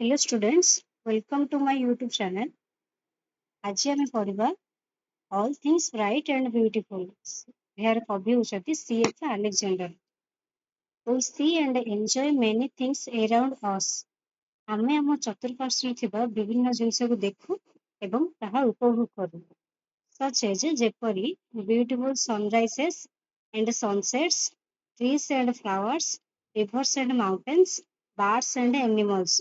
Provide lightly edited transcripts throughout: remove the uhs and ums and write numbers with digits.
Hello students, welcome to my YouTube channel. ଆଜି ଆମେ ପଢିବା All Things Bright and Beautiful. ଏହାର କବି ହେଉଛନ୍ତି C.S. Alexander. We see and enjoy many things around us. ଆମେ ଆମ ଚତୁଃପାର୍ଶ୍ୱରେ ଥିବା ବିଭିନ୍ନ ଜିନିଷକୁ ଦେଖୁ ଏବଂ ତାହା ଉପଭୋଗ କରୁ. Such as ଯେପରି beautiful sunrises and sunsets, trees and flowers, rivers and mountains, birds and animals.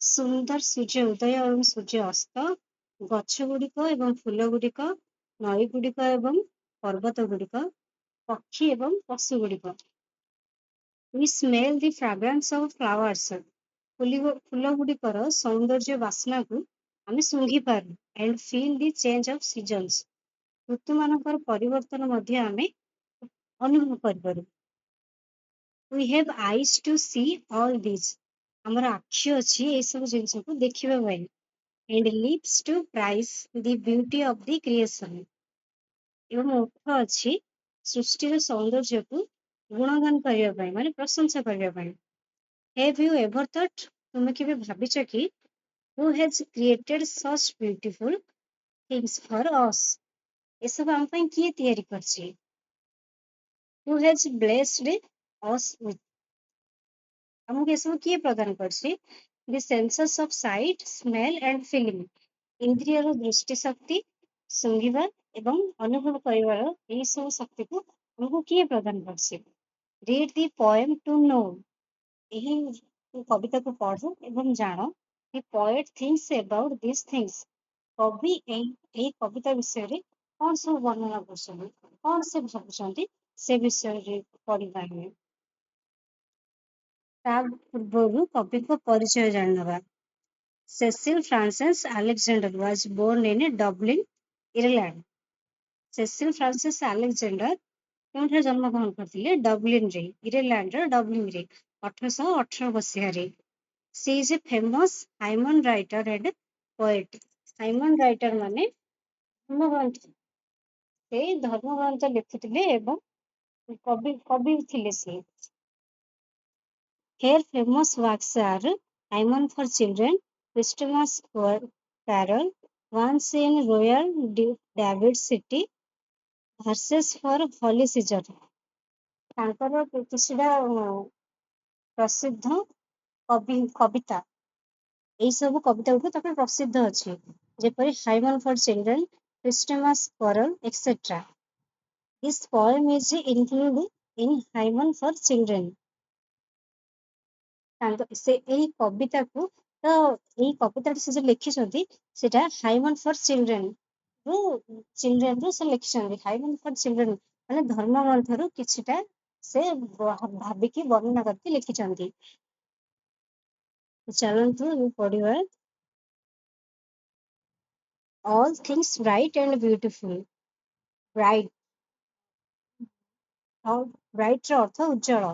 ସୁନ୍ଦର ସୂର୍ଯ୍ୟ ଉଦୟ ଏବଂ ସୂର୍ଯ୍ୟ ଅସ୍ତ, ଗଛ ଗୁଡ଼ିକ ଏବଂ ଫୁଲ ଗୁଡ଼ିକ, ନଈ ଗୁଡ଼ିକ ଏବଂ ପର୍ବତ ଗୁଡ଼ିକ, ପକ୍ଷୀ ଏବଂ ପଶୁ ଗୁଡ଼ିକ. We smell the fragrance of flowers. ଫୁଲ ଗୁଡ଼ିକର ସୌନ୍ଦର୍ଯ୍ୟ ବାସ୍ନାକୁ ଆମେ ଶୁଙ୍ଘିପାରୁ. And feel the change of seasons. ଋତୁମାନଙ୍କର ପରିବର୍ତ୍ତନ ମଧ୍ୟ ଆମେ ଅନୁଭବ କରିପାରୁ. We have eyes to see all this. ଆମର ଆଖି ଅଛି ଏସବୁ ଜିନିଷକୁ ଦେଖିବା ପାଇଁ. And lips to praise the beauty of the creation. ଏବଂ ଓଠ ଅଛି ସୃଷ୍ଟିର ସୌନ୍ଦର୍ଯ୍ୟକୁ ଗୁଣଗାନ କରିବା ପାଇଁ ମାନେ ପ୍ରଶଂସା କରିବା ପାଇଁ. Have you ever thought, ତୁମେ କେବେ ଭାବିଛ କି who has created such beautiful things for us? ଏସବୁ ଆମ ପାଇଁ କିଏ ତିଆରି କରିଛି? Who has blessed us with? ଆମକୁ ଏସବୁ କିଏ ପ୍ରଦାନ କରିଛି? The senses of sight, smell and feeling. ଇନ୍ଦ୍ରିୟର ଦୃଷ୍ଟି ଶକ୍ତି, ଶୁଙ୍ଘିବା ଏବଂ ଅନୁଭବ କରିବାର ଏହି ସବୁ ଶକ୍ତିକୁ ଆମକୁ କିଏ ପ୍ରଦାନ କରିଛି? Read the poem to know. ଏହି କବିତାକୁ ପଢ ଏବଂ ଜାଣ. The poet thinks about these things. କବି ଏହି କବିତା ବିଷୟରେ କଣ ସବୁ ବର୍ଣ୍ଣନା କରୁଛନ୍ତି, କଣ ସେ ଭାବୁଛନ୍ତି ସେ ବିଷୟରେ ପଢିବା ଆମେ. ତା ପୂର୍ବରୁ କବିଙ୍କ ପରିଚୟ ଜାଣିନେବା. Cecil Frances Alexander was born in Dublin, Ireland. Cecil Frances Alexander କେଉଁଠାରେ ଜନ୍ମଗ୍ରହଣ କରିଥିଲେ? ଡବ୍ଲିନରେ, ଇରେଲାଣ୍ଡର ଡବ୍ଲିନରେ 1818 ମସିହାରେ. She is a famous Hymn writer and poet. Hymn writer ମାନେ ଧର୍ମଗ୍ରନ୍ଥ, ସେ ଧର୍ମଗ୍ରନ୍ଥ ଲେଖୁଥିଲେ ଏବଂ କବି ଥିଲେ ସେ. Her famous works are Hymn for Children, Christmas Carol, Once in Royal David City, Verses for Holy Season. ତାଙ୍କର କିଛିଟା ପ୍ରସିଦ୍ଧ କବିତା, ଏଇସବୁ କବିତା ଗୁଡ଼ିକ ତାଙ୍କର ପ୍ରସିଦ୍ଧ ଅଛି, ଯେପରି Hymn for Children, Christmas Carol, etc. This poem is included in Hymn for Children. ସେ ଏହି କବିତାକୁ ତ ଏହି କବିତାଟି ସେ ଯୋଉ ଲେଖିଛନ୍ତି ସେଟା Hymn for Children ରୁ ସେ ଲେଖିଛନ୍ତି. Hymn for Children ମାନେ ଧର୍ମ ଗ୍ରନ୍ଥରୁ କିଛିଟା ସେ ଭାବିକି ବର୍ଣ୍ଣନା କରିକି ଲେଖିଛନ୍ତି. ଚାଲନ୍ତୁ ପଢିବା. All things bright and beautiful. Bright, bright ର ଅର୍ଥ ଉଜ୍ଜଳ,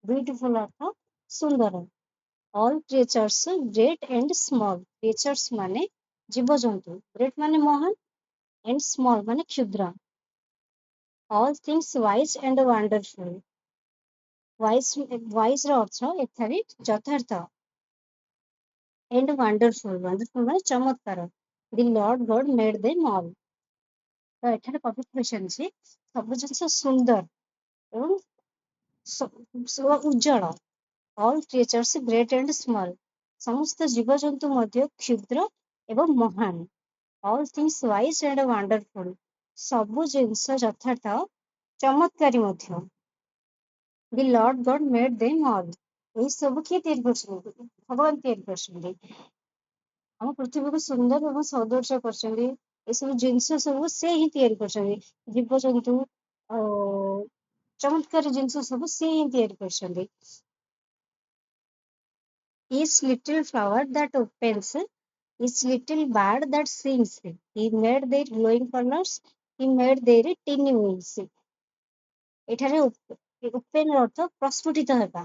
beautiful ଅର୍ଥ ସୁନ୍ଦର. All creatures great and small. Creatures ମାନେ ଜୀବଜନ୍ତୁ, great ମାନେ ମହାନ and small ମାନେ କ୍ଷୁଦ୍ର. All things wise and wonderful. wise ର ଅର୍ଥ ଏଠାରେ ଯଥାର୍ଥ and wonderful ମାନେ ଚମତ୍କାର. The Lord God made them all. ତ ଏଠାରେ କବି କହିଛନ୍ତି ସବୁ ଜିନିଷ ସୁନ୍ଦର ଏବଂ ଉଜ୍ଜଳ. All creatures great and small. ସମସ୍ତ ଜୀବଜନ୍ତୁ ମଧ୍ୟ କ୍ଷୁଦ୍ର ଏବଂ ମହାନ. All things wise and wonderful. ସବୁ ଜିନିଷ ଯଥାର୍ଥ ଚମତ୍କାରୀ ମଧ୍ୟ. The Lord God made them all. ଏହି ସବୁ କିଏ ତିଆରି କରିଛନ୍ତି? ଭଗବାନ ତିଆରି କରିଛନ୍ତି. ଆମ ପୃଥିବୀକୁ ସୁନ୍ଦର ଏବଂ ସୌନ୍ଦର୍ଯ୍ୟ କରିଛନ୍ତି. ଏସବୁ ଜିନିଷ ସବୁ ସେ ହିଁ ତିଆରି କରିଛନ୍ତି. ଜୀବଜନ୍ତୁ ଚମତ୍କାରୀ ଜିନିଷ ସବୁ ସେ ହିଁ ତିଆରି କରିଛନ୍ତି. Each little flower that opens, each little bird that sings, he made their glowing colors, he made their teeny wings. ଏଠାରେ open ଅର୍ଥ ପ୍ରସ୍ଫୁଟିତ ହେବା.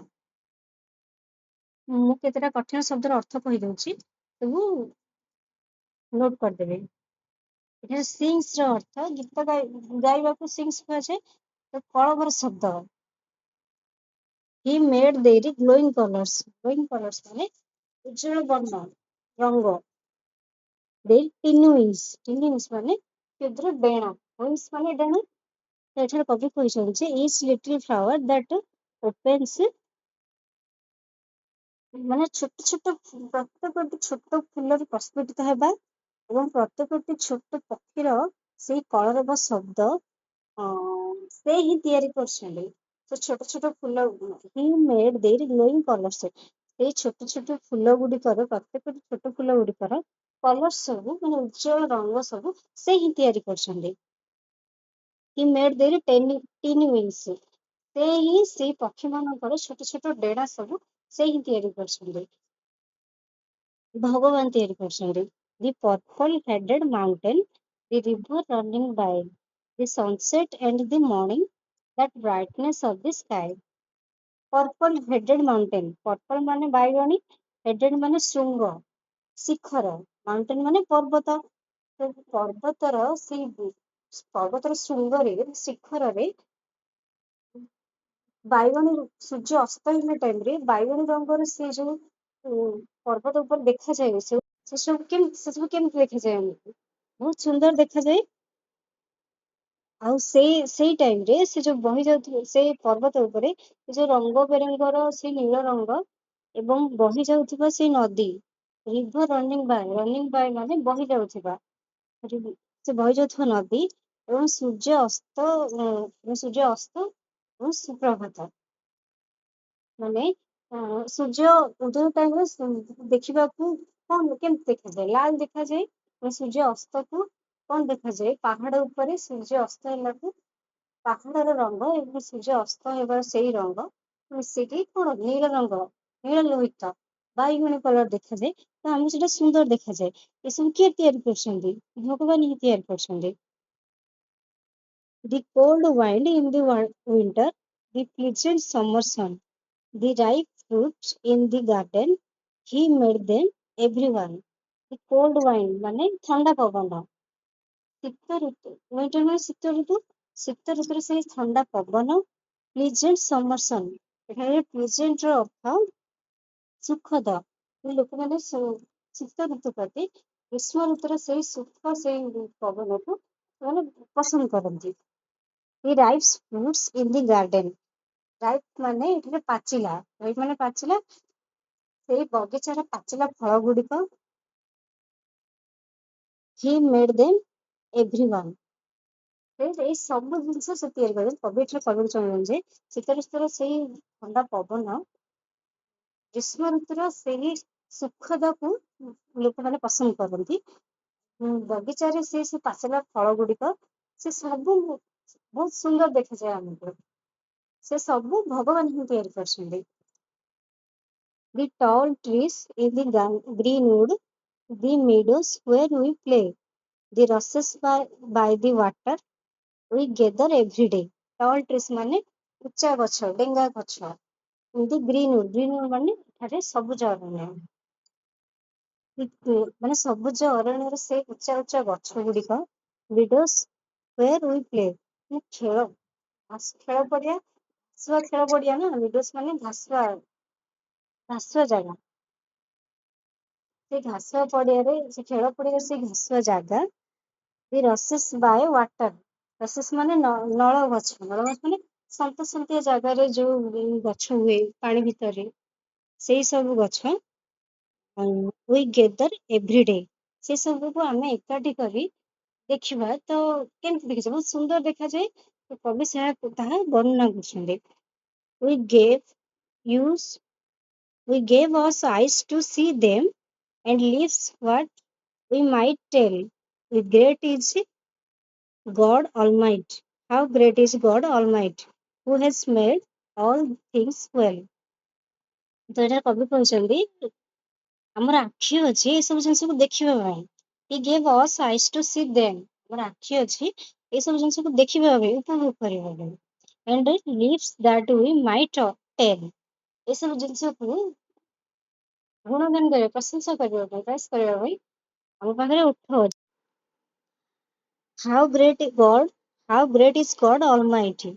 ମୁଁ କେତେଟା କଠିନ ଶବ୍ଦର ଅର୍ଥ କହିଦେଉଛି, ସବୁ ନୋଟ କରିଦେବେ. ଏଠାରେ sings ର ଅର୍ଥ ଗୀତ ଗାଇବାକୁ sings କୁହାଯାଏ, କଳବର ଶବ୍ଦ. He made their glowing colors. Glowing colors ମାନେ ଉଜ୍ଜଳ ବର୍ଣ୍ଣ ରଙ୍ଗ। ଦେର୍ ଟିନି ୱିଙ୍ଗସ୍ ମାନେ କ୍ଷୁଦ୍ର ଡେଣା, ୱିଙ୍ଗସ୍ ମାନେ ଡେଣା। ତ ଏଠାରେ କବି କହିଛନ୍ତି ଯେ ଇଚ୍ ଲିଟିଲ୍ ଫ୍ଲାୱାର ଦ୍ୟାଟ୍ ଓପେନ୍ସ, ମାନେ ଛୋଟ ଛୋଟ ପ୍ରତ୍ୟେକଟି ଛୋଟ ଫୁଲରୁ ପ୍ରସ୍ଫୁଟିତ ହେବା ଏବଂ ପ୍ରତ୍ୟେକଟି ଛୋଟ ପକ୍ଷୀର ସେଇ କଳରବ ଶବ୍ଦ ସେ ହିଁ ତିଆରି କରିଛନ୍ତି। ସେ ଛୋଟ ଛୋଟ ଫୁଲ ହି ମେଡ୍ ଦେର୍ ଗ୍ଲୋଇଂ କଲର୍ସ, ସେଇ ଛୋଟ ଛୋଟ ଫୁଲ ଗୁଡ଼ିକର ପ୍ରତ୍ୟେକଟି ଛୋଟ ଫୁଲ ଗୁଡ଼ିକର କଲର ସବୁ ମାନେ ଉଜ୍ଜଳ ରଙ୍ଗ ସବୁ ସେ ହିଁ ତିଆରି କରିଛନ୍ତି। ହି ମେଡ୍ ଦେର୍ ଟିନି ୱିଙ୍ଗସ୍, ସେ ହିଁ ସେଇ ପକ୍ଷୀ ମାନଙ୍କର ଛୋଟ ଛୋଟ ଡେଣା ସବୁ ସେ ହିଁ ତିଆରି କରିଛନ୍ତି, ଭଗବାନ ତିଆରି କରିଛନ୍ତି। The purple headed mountain, the river running by, the sunset and the morning, that brightness of the sky. Purple headed mountain, purple ମାନେ ବାଇଗଣୀ, ହେଡେଡ୍ ମାନେ ଶୃଙ୍ଗ, ଶିଖର, ମାଉଣ୍ଟେନ ମାନେ ପର୍ବତ। ତ ପର୍ବତର ଶୃଙ୍ଗରେ ଶିଖରରେ ବାଇଗଣୀ ସୂର୍ଯ୍ୟ ଅସ୍ତ ହେଲା ଟାଇମରେ ବାଇଗଣୀ ରଙ୍ଗର ସେ ଯୋଉ ପର୍ବତ ଉପରେ ଦେଖାଯାଏ, ସେ ସବୁ କେମିତି ଦେଖାଯାଏ ଆମକୁ? ବହୁତ ସୁନ୍ଦର ଦେଖାଯାଏ। ଆଉ ସେଇ ଟାଇମରେ ସେ ଯୋଉ ବହି ଯାଉଥିବ ସେଇ ପର୍ବତ ଉପରେ ଯୋଉ ରଙ୍ଗ ବେରଙ୍ଗର ସେଇ ନୀଳ ରଙ୍ଗ ଏବଂ ବହି ଯାଉଥିବା ସେଇ ନଦୀ, ରିଭର ରନିଂ ବାଇ ମାନେ ବହି ଯାଉଥିବା, ସେ ବହି ଯାଉଥିବା ନଦୀ ଏବଂ ସୂର୍ଯ୍ୟ ଅସ୍ତ ଏବଂ ସୁପ୍ରଭାତ, ମାନେ ସୂର୍ଯ୍ୟ ଉଦୟ ଟାଇମରେ ଦେଖିବାକୁ କେମିତି ଦେଖାଯାଏ? ଲାଲ ଦେଖାଯାଏ। ସୂର୍ଯ୍ୟ ଅସ୍ତକୁ କଣ ଦେଖାଯାଏ? ପାହାଡ ଉପରେ ସୂର୍ଯ୍ୟ ଅସ୍ତ ହେଲାକୁ ପାହାଡର ରଙ୍ଗ ଏବଂ ସୂର୍ଯ୍ୟ ଅସ୍ତ ହେବାର ସେଇ ରଙ୍ଗ ମିଶିକି କଣ ନୀଳ ରଙ୍ଗ, ନୀଳ ଲୋହିତ ବାଇଗଣୀ କଲର ଦେଖାଯାଏ। ତ ଆମକୁ ସେଟା ସୁନ୍ଦର ଦେଖାଯାଏ। ଏସବୁ କିଏ ତିଆରି କରିଛନ୍ତି? ଭଗବାନ ହିଁ ତିଆରି କରିଛନ୍ତି। The cold wind in the winter, the pleasant summer sun, the ripe fruits in the garden, he made them everyone. The cold wind ମାନେ ଥଣ୍ଡା ପବନ, ଶୀତ ଋତୁ, ୱିଣ୍ଟର ମାନେ ଶୀତ ଋତୁ, ଶୀତ ଋତୁରେ ସେଇ ଥଣ୍ଡା ପବନ, ପ୍ଲିଜେଣ୍ଟ ସମର ସନ୍, ଏଠାରେ ପ୍ଲିଜେଣ୍ଟ ର ଅର୍ଥ ସୁଖଦ। ଲୋକମାନେ ଶୀତ ଋତୁ ପ୍ରତି ଗ୍ରୀଷ୍ମ ଋତୁର ସେଇ ସୁଖ ସେଇ ପବନକୁ ସେମାନେ ପସନ୍ଦ କରନ୍ତି। He ripe fruits in the garden. Right ମାନେ ଏଠାରେ ପାଚିଲା, ରାଇଟ୍ ମାନେ ପାଚିଲା, ସେଇ ବଗିଚାର ପାଚିଲା ଫଳ ଗୁଡିକ he made them everyone. ଏଇ ସବୁ ଜିନିଷ ସେ ତିଆରି କରେ। କବି ଏଠାରେ କହିବାକୁ ଚାହୁଁଛନ୍ତି ଯେ ଶୀତ ଋତୁର ସେଇ ଥଣ୍ଡା ପବନ, ଗ୍ରୀଷ୍ମ ଋତୁର ସେହି ସୁଖଦକୁ ଲୋକମାନେ ପସନ୍ଦ କରନ୍ତି। ବଗିଚାରେ ସେ ପାଚିଲା ଫଳ ଗୁଡିକ ସେ ସବୁ ବହୁତ ସୁନ୍ଦର ଦେଖାଯାଏ ଆମକୁ। ସେ ସବୁ ଭଗବାନ ହିଁ ତିଆରି କରିଛନ୍ତି। The tall trees in the greenwood, the meadows where we play, the rushes by the water, we gather every day. Tall trees ମାନେ ଉଚ୍ଚା ଗଛ, ଡେଙ୍ଗା ଗଛ। the greenwood ମାନେ ଏଠାରେ ସବୁଜ ଅରଣ୍ୟ। ମାନେ ସବୁଜ ଅରଣ୍ୟର ସେ ଉଚ୍ଚା ଉଚ୍ଚା ଗଛ ଗୁଡିକ, meadows where we play, ଖେଳ ପଡିଆ, ଖେଳ ପଡିଆ ନା, meadows ମାନେ ଘାସୁଆ ଜାଗା, ସେ ଘାସ ପଡିଆରେ ସେ ଖେଳ ପଡିଆରେ ସେ ଘାସୁଆ ଜାଗା, the rushes by water, rushes ମାନେ ନଳ ଗଛ ମାନେ ସନ୍ତସନ୍ତିଆ ଜାଗାରେ ଯୋଉ ଗଛ ହୁଏ ପାଣି ଭିତରେ, ସେଇ ସବୁ ଗଛ, we gather every day, ସେ ସବୁକୁ ଆମେ ଏକାଠି କରି ଦେଖିବା ତ କେମିତି ଦେଖାଯାଏ? ବହୁତ ସୁନ୍ଦର ଦେଖାଯାଏ। କବି ତାହା ବର୍ଣ୍ଣନା କରୁଛନ୍ତି। we gave us eyes to see them and lips what we might tell. The great is God Almighty. How great is God Almighty, who has made all things well. ତ ଏଠାରେ କବି କହିଛନ୍ତି ଆମର ଆଖି ଅଛି ଏସବୁ ଜିନିଷକୁ ଦେଖିବା ପାଇଁ। He gave us eyes to see them. ଆମର ଆଖି ଅଛି ଏସବୁ ଜିନିଷକୁ ଦେଖିବା ପାଇଁ, ଉପଭୋଗ କରିବା ପାଇଁ। And lips that we might tell. ଏସବୁ ଜିନିଷକୁ ଗୁଣଗାନ କରିବା, ପ୍ରଶଂସା କରିବା ପାଇଁ, ପ୍ରୟାସ କରିବା ପାଇଁ ଆମ ପାଖରେ ଓଠ ଅଛି। How great is God Almighty.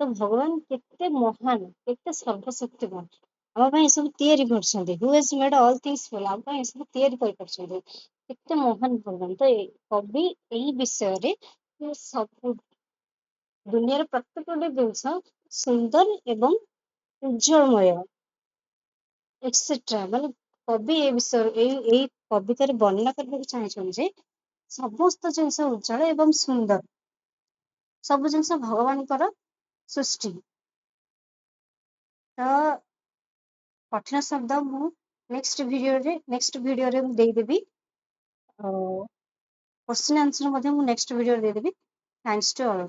ତ ଭଗବାନ କେତେ ମହାନ, କେତେ ସର୍ବଶକ୍ତିମାନ। ଆମ ପାଇଁ ଏସବୁ ତିଆରି କରିଛନ୍ତି। ହୁ ହେଜ୍ ମେଡ୍ ଅଲ୍ ଥିଙ୍ଗସ୍ ଫୁଲ୍, ଆମ ପାଇଁ ଏସବୁ ତିଆରି କରିପାରୁଛନ୍ତି। କେତେ ମହାନ ଭଗବାନ। ତ କବି ଏଇ ବିଷୟରେ ସବୁ ଦୁନିଆର ପ୍ରତ୍ୟେକଟି ଜିନିଷ ସୁନ୍ଦର ଏବଂ ଉଜ୍ଜଳମୟ ଏକ୍ସେଟ୍ରା, ମାନେ କବି ଏ ବିଷୟରେ ଏଇ କବିତାରେ ବର୍ଣ୍ଣନା କରିବାକୁ ଚାହିଁଛନ୍ତି ଯେ ସମସ୍ତ ଜିନିଷ ଉଜ୍ଜଳ ଏବଂ ସୁନ୍ଦର, ସବୁ ଜିନିଷ ଭଗବାନଙ୍କର ସୃଷ୍ଟି। ତ କଠିନ ଶବ୍ଦ ମୁଁ ନେକ୍ସଟ ଭିଡିଓରେ ମୁଁ ଦେଇଦେବି। କ୍ୱେଶ୍ଚିନ୍ ଆନ୍ସର ମଧ୍ୟ ମୁଁ ନେକ୍ସଟ ଭିଡିଓରେ ଦେଇଦେବି। Thanks to all.